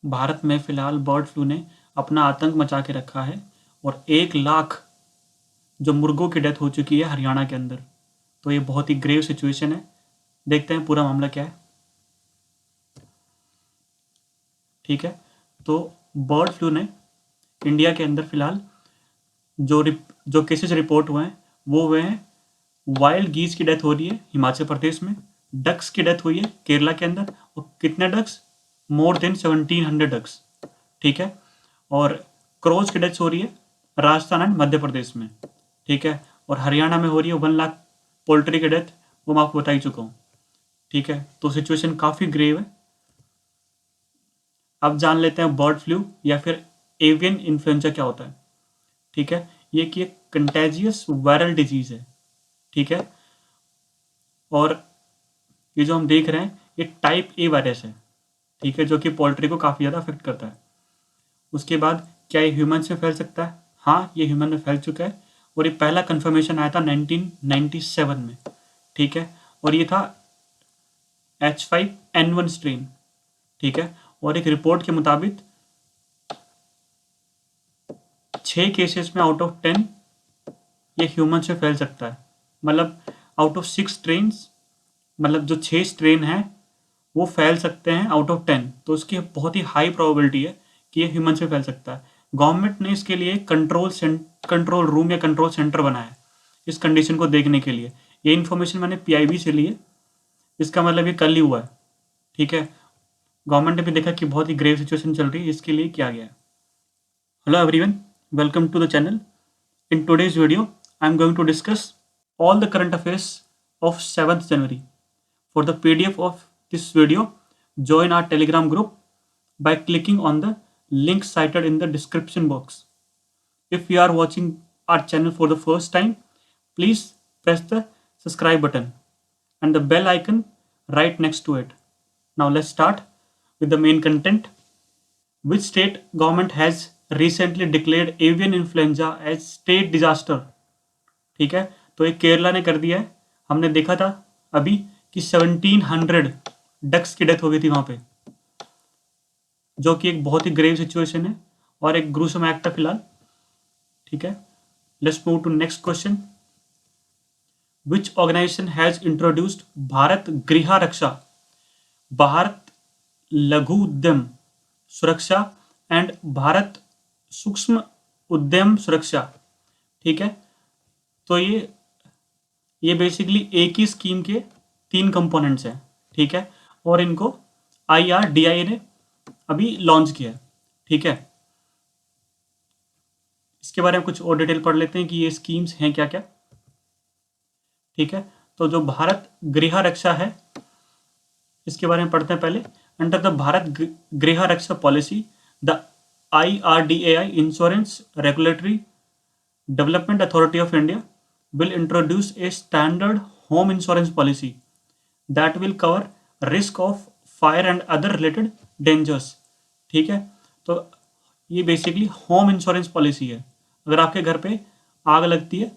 भारत में फ़िलहाल bird flu ने अपना आतंक मचा के रखा है और 1 लाख जो मुर्गों की डेथ हो चुकी है हरियाणा के अंदर। तो ये बहुत ही ग्रेव सिचुएशन है। देखते हैं पूरा मामला क्या है। ठीक है, तो बर्ड फ्लू ने इंडिया के अंदर फ़िलहाल जो केसेस रिपोर्ट हुए हैं वो हुए हैं। वाइल्ड गीज की डेथ हो रही है हिमाचल प्रदेश में, डक्स की डेथ हुई है केरला के अंदर, और कितने डक्स? More than 1700 ducks. ठीक है, और क्रोज की डेथ हो रही है राजस्थान एंड मध्य प्रदेश में। ठीक है, और हरियाणा में हो रही है 1 लाख पोल्ट्री की डेथ, वो मैं आपको बता ही चुका हूँ। ठीक है, तो सिचुएशन काफ़ी ग्रेव है। अब जान लेते हैं बर्ड फ्लू या फिर एवियन इन्फ्लुएंजा क्या होता है। ठीक है, ये कि एक कंटेजियस वायरल डिजीज है। ठीक है, और ये जो हम देख रहे हैं ये टाइप ए वायरस है। ठीक है, जो कि पोल्ट्री को काफ़ी ज़्यादा अफेक्ट करता है। उसके बाद क्या ये ह्यूमन में फैल सकता है? हाँ, ये ह्यूमन में फैल चुका है और ये पहला कन्फर्मेशन आया था 1997 में। ठीक है, और ये था H5N1 स्ट्रेन। ठीक है, और एक रिपोर्ट के मुताबिक 6 केसेस में आउट ऑफ 10 ये ह्यूमन से फैल सकता है। मतलब आउट ऑफ 6 स्ट्रेन्स, मतलब जो 6 स्ट्रेन हैं वो फैल सकते हैं आउट ऑफ 10। तो उसकी बहुत ही हाई प्रोबेबिलिटी है कि ये ह्यूमन से फैल सकता है। गवर्नमेंट ने इसके लिए कंट्रोल रूम या कंट्रोल सेंटर बनाया है इस कंडीशन को देखने के लिए। ये इन्फॉर्मेशन मैंने PIB से ली है। इसका मतलब ये कल ही हुआ है। ठीक है, गवर्नमेंट ने भी देखा कि बहुत ही ग्रेव सिचुएशन चल रही है, इसके लिए किया गया है। Hello everyone, welcome to the channel. In today's video, I am going to discuss all the current affairs of 7th January. For the PDF of this video, join our Telegram group by clicking on the link cited in the description box. If you are watching our channel for the first time, please press the subscribe button and the bell icon right next to it. Now let's start with the main content. Which state government has recently declared avian influenza as state disaster? ठीक है, तो एक केरला ने कर दिया है। हमने देखा था अभी कि 1700 डक्स की डेथ हो गई थी वहां पे, जो कि एक बहुत ही ग्रेव सिचुएशन है और एक ग्रूसम एक्ट है फिलहाल। ठीक है, let's move to next question. Which organisation has introduced Bharat Griha Raksha, Bharat लघु उद्यम सुरक्षा एंड भारत सूक्ष्म उद्यम सुरक्षा? ठीक है, तो ये बेसिकली एक ही स्कीम के 3 कंपोनेंट्स हैं। ठीक है, और इनको IRDAI ने अभी लॉन्च किया है। ठीक है, इसके बारे में कुछ और डिटेल पढ़ लेते हैं कि ये स्कीम्स हैं क्या क्या। ठीक है, तो जो भारत गृह रक्षा है इसके बारे में पढ़ते हैं पहले। Under the Bharat Griha Raksha policy, the IRDAI insurance regulatory development authority of India will introduce a standard home insurance policy that will cover risk of fire and other related dangers. ठीक है, तो ये बेसिकली होम इंश्योरेंस पॉलिसी है। अगर आपके घर पे आग लगती है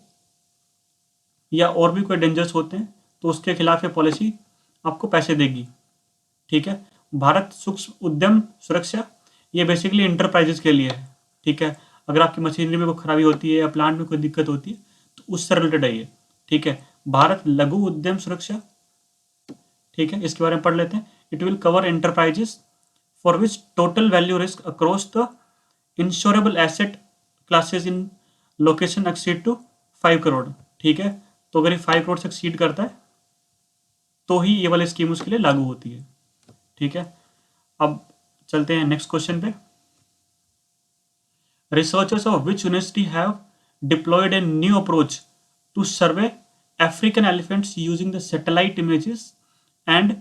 या और भी कोई डेंजर्स होते हैं तो उसके खिलाफ ये पॉलिसी आपको पैसे देगी। ठीक है, भारत सूक्ष्म उद्यम सुरक्षा, ये बेसिकली इंटरप्राइजेस के लिए है। ठीक है, अगर आपकी मशीनरी में कोई खराबी होती है या प्लांट में कोई दिक्कत होती है तो उससे रिलेटेड है ये। ठीक है, भारत लघु उद्यम सुरक्षा। ठीक है, इसके बारे में पढ़ लेते हैं। It will cover enterprises for which total value risk across the insurable asset classes in location exceed to 5 crore. ठीक है, तो अगर ये 5 करोड़ से एक्सीड करता है तो ही ये वाली स्कीम उसके लिए लागू होती है। ठीक है, अब चलते हैं नेक्स्ट क्वेश्चन पे। Researchers of which university have deployed a new approach to survey African elephants using the satellite images and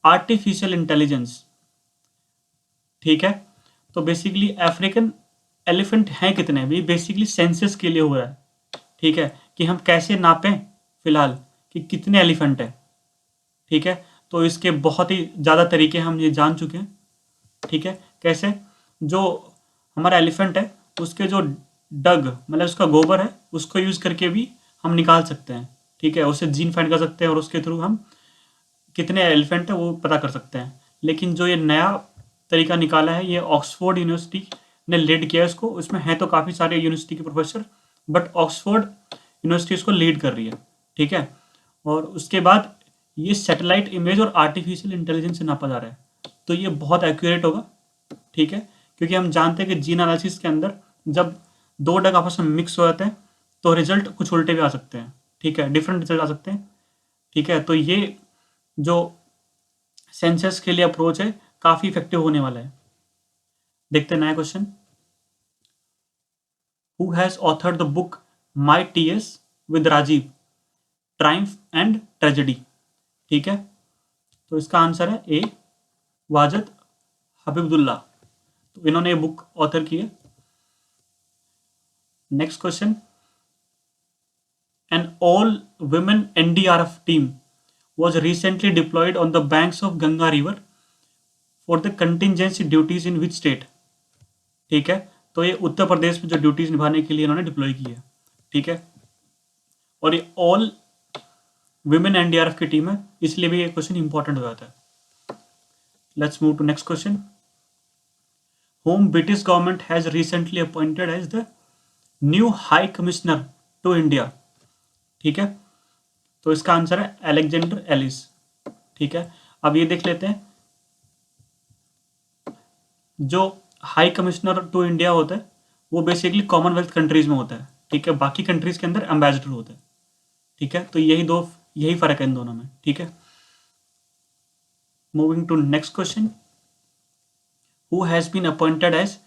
artificial intelligence. ठीक है, तो बेसिकली अफ्रीकन एलिफेंट हैं कितने, भी बेसिकली सेंसस के लिए हुआ है। ठीक है, कि हम कैसे नापें फिलहाल कि कितने एलिफेंट हैं। ठीक है, तो इसके बहुत ही ज़्यादा तरीके हम ये जान चुके हैं। ठीक है, कैसे? जो हमारा एलिफेंट है उसके जो डग मतलब उसका गोबर है उसको यूज़ करके भी हम निकाल सकते हैं। ठीक है, उससे जीन फाइंड कर सकते हैं और उसके थ्रू हम कितने एलिफेंट है वो पता कर सकते हैं। लेकिन जो ये नया तरीका निकाला है, ये ऑक्सफोर्ड यूनिवर्सिटी ने लीड किया है इसको। इसमें है तो काफ़ी सारे यूनिवर्सिटी के प्रोफेसर, बट ऑक्सफोर्ड यूनिवर्सिटी इसको लीड कर रही है, ठीक है। और उसके बाद ये सैटेलाइट इमेज और आर्टिफिशियल इंटेलिजेंस से नापा जा रहा है, तो ये बहुत एक्यूरेट होगा, ठीक है, क्योंकि हम जानते हैं कि जीन एनालिसिस के अंदर जब दो डग आपस में मिक्स हो जाते हैं तो रिजल्ट कुछ उल्टे भी आ सकते हैं, ठीक है, डिफरेंट रिजल्ट आ सकते हैं, ठीक है। तो ये जो सेंसस के लिए अप्रोच है काफ़ी इफेक्टिव होने वाला है। देखते हैं नया question. Who has authored the book my TS with Rajiv, triumph and tragedy, ठीक है। तो इसका आंसर है ए, वाजद हबीबुल्ला। तो इन्होंने ये बुक ऑथर की है। Next question. An all women NDRF team was recently deployed on the banks of Ganga River for the contingency duties in which state, ठीक है। तो ये उत्तर प्रदेश में जो ड्यूटीज निभाने के लिए इन्होंने डिप्लॉय की है, ठीक है। और ये ऑल वुमेन एनडीआरएफ की टीम है, इसलिए भी ये क्वेश्चन इंपॉर्टेंट हो जाता है। Let's move to next question. whom British government has recently appointed as the new High Commissioner to India, ठीक है। तो इसका आंसर है अलेक्जेंडर एलिस, ठीक है। अब ये देख लेते हैं, जो हाई कमिश्नर टू इंडिया होता है वो बेसिकली कॉमनवेल्थ कंट्रीज में होता है, ठीक है। बाकी कंट्रीज के अंदर एम्बेसडर होता है, ठीक है। तो यही फर्क है इन दोनों में, ठीक है। Moving to next question. Who has been appointed as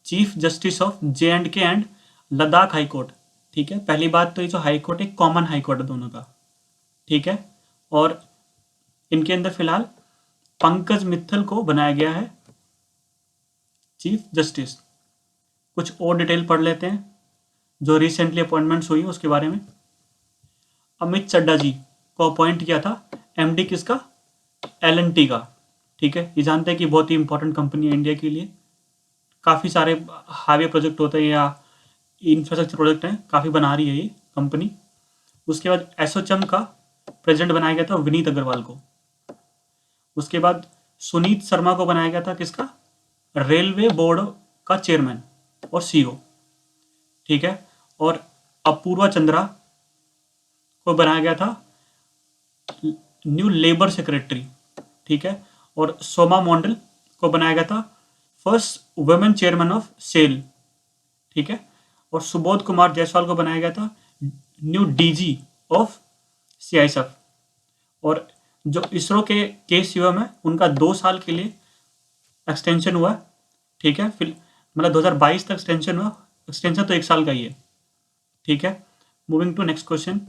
chief justice of J&K and Ladakh high court, ठीक है। पहली बात तो ये जो हाई कोर्ट है कॉमन हाई कोर्ट है दोनों का, ठीक है। और इनके अंदर फिलहाल पंकज मित्तल को बनाया गया है चीफ जस्टिस। कुछ और डिटेल पढ़ लेते हैं जो रिसेंटली अपॉइंटमेंट्स हुई उसके बारे में। अमित चड्डा जी को अपॉइंट किया था एमडी किसका, L&T का, ठीक है। ये जानते हैं कि बहुत ही इंपॉर्टेंट कंपनी है इंडिया के लिए, काफ़ी सारे हाईवे प्रोजेक्ट होते हैं या इंफ्रास्ट्रक्चर प्रोजेक्ट हैं, काफ़ी बना रही है ये कंपनी। उसके बाद एसोचम का प्रेसिडेंट बनाया गया था विनीत अग्रवाल को। उसके बाद सुनीत शर्मा को बनाया गया था किसका, रेलवे बोर्ड का चेयरमैन और सीईओ, ठीक है। और अपूर्वा चंद्रा को बनाया गया था न्यू लेबर सेक्रेटरी, ठीक है। और सोमा मोंडल को बनाया गया था first women chairman of SAIL, ठीक है। और सुबोध कुमार जायसवाल को बनाया गया था न्यू डीजी ऑफ CISF। और जो इसरो के शिवम है उनका 2 साल के लिए एक्सटेंशन हुआ, ठीक है। फिर मतलब 2022 तक एक्सटेंशन हुआ, एक्सटेंशन तो 1 साल का ही है, ठीक है। Moving to next question.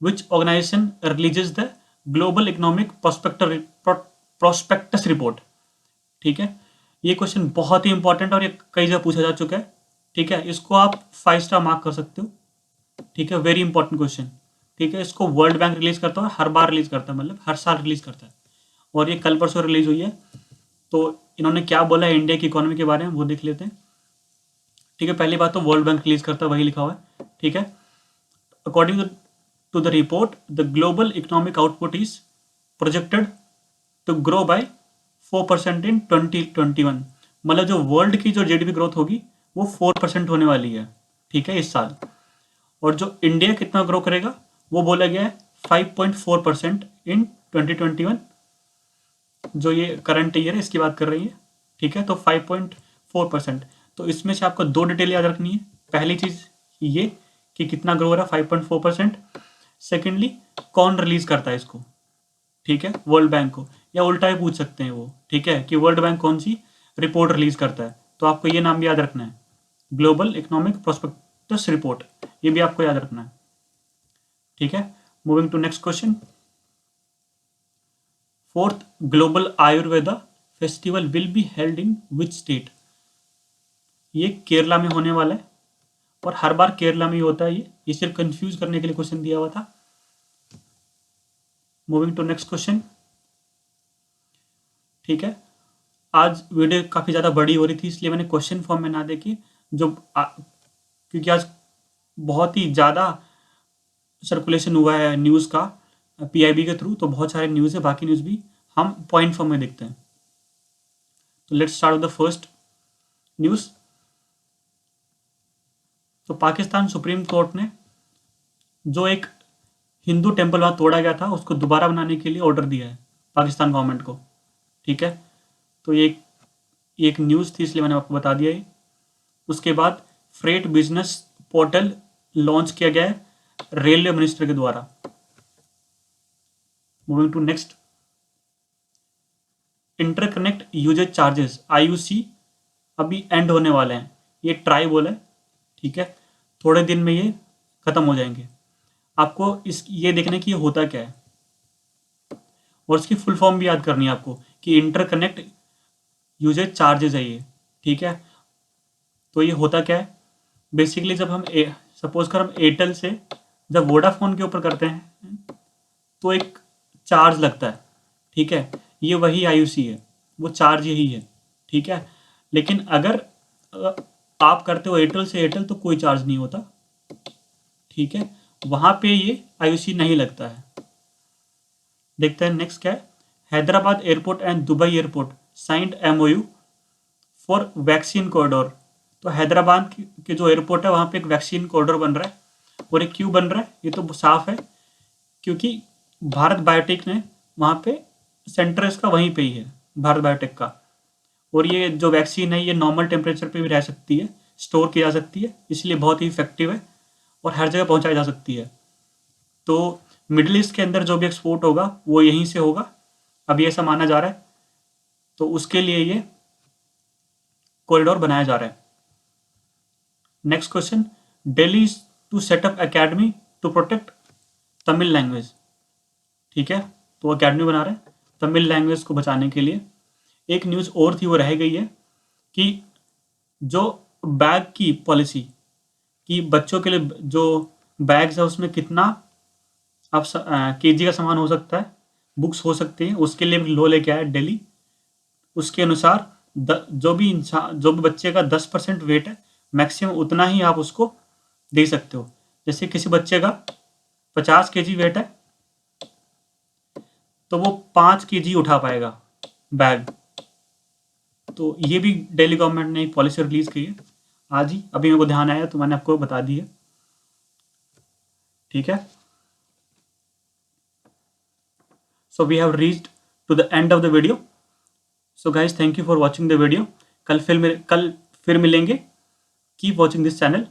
Which organisation releases the global economic prospects report, ठीक है। ये क्वेश्चन बहुत ही इंपॉर्टेंट और ये कई जगह पूछा जा चुका है, ठीक है। इसको आप 5 स्टार मार्क कर सकते हो, ठीक है। वेरी इंपॉर्टेंट क्वेश्चन, ठीक है। इसको वर्ल्ड बैंक रिलीज करता है, हर बार रिलीज करता है, मतलब हर साल रिलीज करता है। और ये कल परसों रिलीज हुई है। तो इन्होंने क्या बोला है इंडिया की इकोनॉमी के बारे में वो देख लेते हैं, ठीक है। पहली बात तो वर्ल्ड बैंक रिलीज करता है, वही लिखा हुआ है, ठीक है। According to the report the global economic output is projected to grow by 4% in 2021। मतलब जो वर्ल्ड की जो GDP ग्रोथ होगी वो 4% होने वाली है, ठीक है, इस साल। और जो इंडिया कितना ग्रो करेगा वो बोला गया है 5.4% इन 2021, जो ये करंट ईयर है इसकी बात कर रही है, ठीक है। तो 5.4%। तो इसमें से आपको 2 डिटेल याद रखनी है। पहली चीज़ ये कि कितना ग्रो हो रहा है 5.4%। सेकेंडली कौन रिलीज करता है इसको, ठीक है, वर्ल्ड बैंक को, या उल्टा ही पूछ सकते हैं वो, ठीक है, कि वर्ल्ड बैंक कौन सी रिपोर्ट रिलीज करता है। तो आपको ये नाम भी याद रखना है, ग्लोबल इकोनॉमिक प्रोस्पेक्टस रिपोर्ट, ये भी आपको याद रखना है, ठीक है। Moving to next question. 4th global Ayurveda festival will be held in which state. ये केरला में होने वाला है और हर बार केरला में ही होता है। ये सिर्फ कंफ्यूज करने के लिए क्वेश्चन दिया हुआ था। मूविंग टू नेक्स्ट क्वेश्चन, ठीक है। आज वीडियो काफ़ी ज़्यादा बड़ी हो रही थी इसलिए मैंने क्वेश्चन फॉर्म में ना देखी, क्योंकि आज बहुत ही ज़्यादा सर्कुलेशन हुआ है न्यूज़ का PIB के थ्रू, तो बहुत सारे न्यूज़ है, बाकी न्यूज़ भी हम पॉइंट फॉर्म में देखते हैं, तो let's start with the first news. तो पाकिस्तान सुप्रीम कोर्ट ने जो एक हिंदू टेम्पल वहाँ तोड़ा गया था उसको दोबारा बनाने के लिए ऑर्डर दिया है पाकिस्तान गवर्नमेंट को। ठीक है, तो ये एक न्यूज़ थी इसलिए मैंने आपको बता दिया ये। उसके बाद फ्रेट बिजनेस पोर्टल लॉन्च किया गया है रेलवे मिनिस्टर के द्वारा। Moving to next, interconnect usages charges IUC अभी एंड होने वाले हैं। ये ट्राई बोला है, ठीक है, थोड़े दिन में ये खत्म हो जाएंगे। आपको ये देखने की ये होता क्या है और इसकी फुल फॉर्म भी याद करनी है आपको कि इंटरकनेक्ट यूजेज चार्जेस है ये। ठीक है, तो ये होता क्या है, बेसिकली जब हम सपोज कर हम एयरटेल से जब वोडाफोन के ऊपर करते हैं तो एक चार्ज लगता है। ठीक है, ये वही IUC है, वो चार्ज यही है। ठीक है, लेकिन अगर आप करते हो एयरटेल से एयरटेल तो कोई चार्ज नहीं होता। ठीक है, वहां पे ये IUC नहीं लगता है। देखते हैं नेक्स्ट क्या है। Hyderabad airport and Dubai airport signed MOU for vaccine corridor. तो हैदराबाद के जो एयरपोर्ट है वहां पे एक वैक्सीन कॉरिडोर बन रहा है। और ये क्यों बन रहा है, ये तो साफ है, क्योंकि भारत बायोटेक ने वहां पे सेंटर इसका वहीं पे ही है, भारत बायोटेक का। और ये जो वैक्सीन है ये नॉर्मल टेम्परेचर पे भी रह सकती है, स्टोर की जा सकती है, इसलिए बहुत ही इफेक्टिव है और हर जगह पहुंचाई जा सकती है। तो मिडिल ईस्ट के अंदर जो भी एक्सपोर्ट होगा वो यहीं से होगा, अभी ऐसा माना जा रहा है। तो उसके लिए ये कॉरिडोर बनाया जा रहा है। Next question, Delhi to set up academy to protect Tamil language. ठीक है, तो अकेडमी बना रहे हैं तमिल लैंग्वेज को बचाने के लिए। एक न्यूज़ और थी वो रह गई है कि जो बैग की पॉलिसी कि बच्चों के लिए जो बैग्स है उसमें कितना आप KG का सामान हो सकता है, बुक्स हो सकती हैं, उसके लिए भी लॉ लेके आया दिल्ली। उसके अनुसार जो भी बच्चे का 10% वेट है मैक्सिमम उतना ही आप उसको दे सकते हो। जैसे किसी बच्चे का 50 kg वेट है तो वो 5 kg उठा पाएगा बैग। तो ये भी दिल्ली गवर्नमेंट ने एक पॉलिसी रिलीज की है आज ही, अभी मेरे को ध्यान आया तो मैंने आपको बता दी है। ठीक है, so we have reached to the end of the video. So guys thank you for watching the video. कल फिर मिलेंगे। Keep watching this channel.